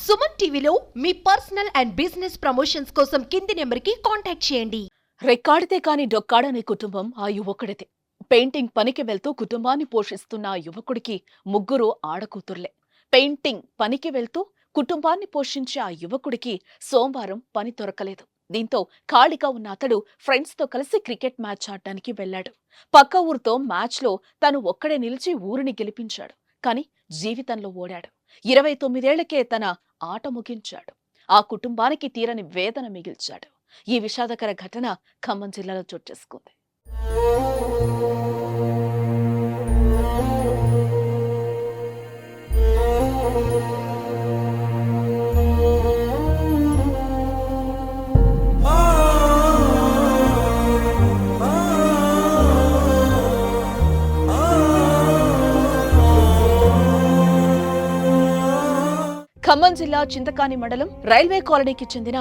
సుమన్ టీవీలో మీ personal and business promotions కోసం కింది నెంబర్కి కాంటాక్ట్ చేయండి. రెక్కాడితే కాని డొక్కాడనే కుటుంబం ఆ యువకుడిదే. పెయింటింగ్ పనికి వెళ్తూ కుటుంబాన్ని పోషిస్తున్న ఆ యువకుడికి ముగ్గురు ఆడకూతుర్లే. పెయింటింగ్ పనికి వెళ్తూ కుటుంబాన్ని పోషించే ఆ యువకుడికి సోమవారం పని దొరకలేదు. దీంతో ఖాళీగా ఉన్న అతడు ఫ్రెండ్స్తో కలిసి క్రికెట్ మ్యాచ్ ఆడటానికి వెళ్లాడు. పక్క ఊరితో మ్యాచ్లో తను ఒక్కడే నిలిచి ఊరిని గెలిపించాడు. కానీ జీవితంలో ఓడాడు. 29 ఏళ్లకే తన ఆట ముగించాడు. ఆ కుటుంబానికి తీరని వేదన మిగిల్చాడు. ఈ విషాదకర ఘటన ఖమ్మం జిల్లాలో చోటు చేసుకుంది. ఖమ్మం జిల్లా చింతకాని మండలం రైల్వే కాలనీకి చెందిన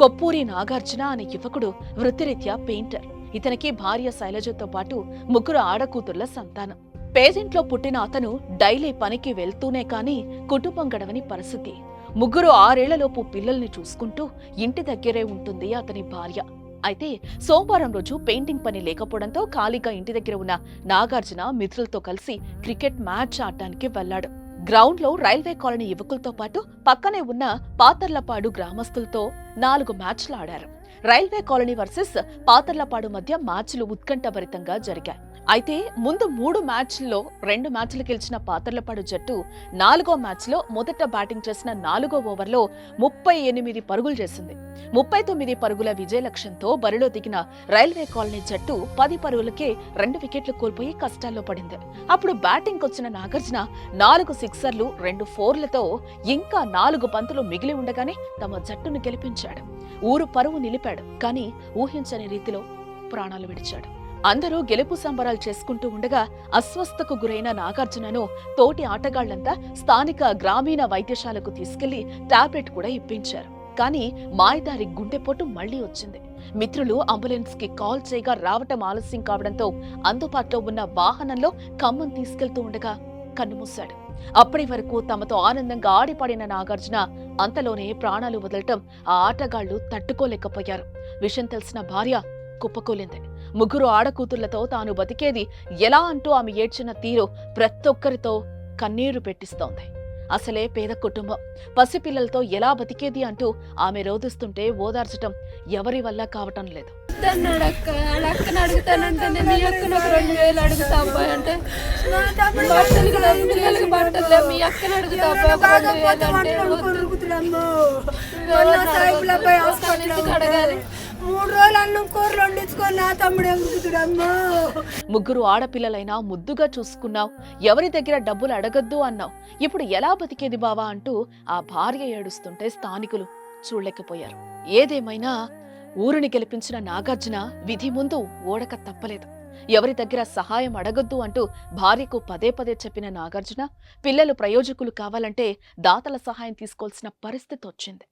కొప్పూరి నాగార్జున అనే యువకుడు వృత్తిరీత్యా పెయింటర్. ఇతనికి భార్య శైలజతో పాటు ముగ్గురు ఆడకూతుర్ల సంతానం. పేదింట్లో పుట్టిన అతను డైలీ పనికి వెళ్తూనే కాని కుటుంబం గడవని పరిస్థితి. ముగ్గురు 6 ఏళ్లలోపు పిల్లల్ని చూసుకుంటూ ఇంటి దగ్గరే ఉంటుంది అతని భార్య. అయితే సోమవారం రోజు పెయింటింగ్ పని లేకపోవడంతో ఖాళీగా ఇంటి దగ్గర ఉన్న నాగార్జున మిత్రులతో కలిసి క్రికెట్ మ్యాచ్ ఆడటానికి వెళ్లాడు. గ్రౌండ్ లో రైల్వే కాలనీ యువకులతో పాటు పక్కనే ఉన్న పాతర్లపాడు గ్రామస్తులతో 4 మ్యాచ్లు ఆడారు. రైల్వే కాలనీ వర్సెస్ పాతర్లపాడు మధ్య మ్యాచ్లు ఉత్కంఠభరితంగా జరిగాయి. అయితే ముందు 3 మ్యాచ్ల్లో 2 మ్యాచ్లు గెలిచిన పాతర్లపాడు జట్టు 4వ మ్యాచ్లో మొదట బ్యాటింగ్ చేసిన 4వ ఓవర్లో 38 పరుగులు చేసింది. 39 పరుగుల విజయ లక్ష్యంతో బరిలో దిగిన రైల్వే కాలనీ జట్టు 10 పరుగులకే 2 వికెట్లు కోల్పోయి కష్టాల్లో పడింది. అప్పుడు బ్యాటింగ్ వచ్చిన నాగార్జున 4 సిక్సర్లు 2 ఫోర్లతో ఇంకా 4 బంతులు మిగిలి ఉండగానే తమ జట్టును గెలిపించాడు. ఊరు పరువు నిలిపాడు. కానీ ఊహించని రీతిలో ప్రాణాలు విడిచాడు. అందరూ గెలుపు సంబరాలు చేసుకుంటూ ఉండగా అస్వస్థకు గురైన నాగార్జునను తోటి ఆటగాళ్లంతా స్థానిక గ్రామీణ వైద్యశాలకు తీసుకెళ్లి టాబ్లెట్ కూడా ఇప్పించారు. కానీ మాయదారి గుండెపోటు మళ్లీ వచ్చింది. మిత్రులు అంబులెన్స్ కి కాల్ చేయగా రావటం ఆలస్యం కావడంతో అందుబాటులో ఉన్న వాహనంలో ఖమ్మం తీసుకెళ్తూ ఉండగా కన్నుమూశాడు. అప్పటి వరకు తమతో ఆనందంగా ఆడిపాడిన నాగార్జున అంతలోనే ప్రాణాలు వదలటం ఆ ఆటగాళ్లు తట్టుకోలేకపోయారు. విషయం తెలిసిన భార్య కుప్పకూలింది. ముగ్గురు ఆడకూతుర్లతో తాను బతికేది ఎలా అంటూ ఆమె ఏడ్చిన తీరు ప్రతి ఒక్కరితో కన్నీరు పెట్టిస్తోంది. అసలే పేద కుటుంబం, పసిపిల్లలతో ఎలా బతికేది అంటూ ఆమె రోధిస్తుంటే ఓదార్చటం ఎవరి వల్ల కావటం లేదు. ముగ్గురు ఆడపిల్లలైనా ముద్దుగా చూసుకున్నావు, ఎవరి దగ్గర డబ్బులు అడగద్దు అన్నావు, ఇప్పుడు ఎలా బతికేది బావా అంటూ ఆ భార్య ఏడుస్తుంటే స్థానికులు చూడలేకపోయారు. ఏదేమైనా ఊరిని గెలిపించిన నాగార్జున విధి ముందు ఓడక తప్పలేదు. ఎవరి దగ్గర సహాయం అడగొద్దు అంటూ భార్యకు పదే పదే చెప్పిన నాగార్జున పిల్లలు ప్రయోజకులు కావాలంటే దాతల సహాయం తీసుకోవాల్సిన పరిస్థితి వచ్చింది.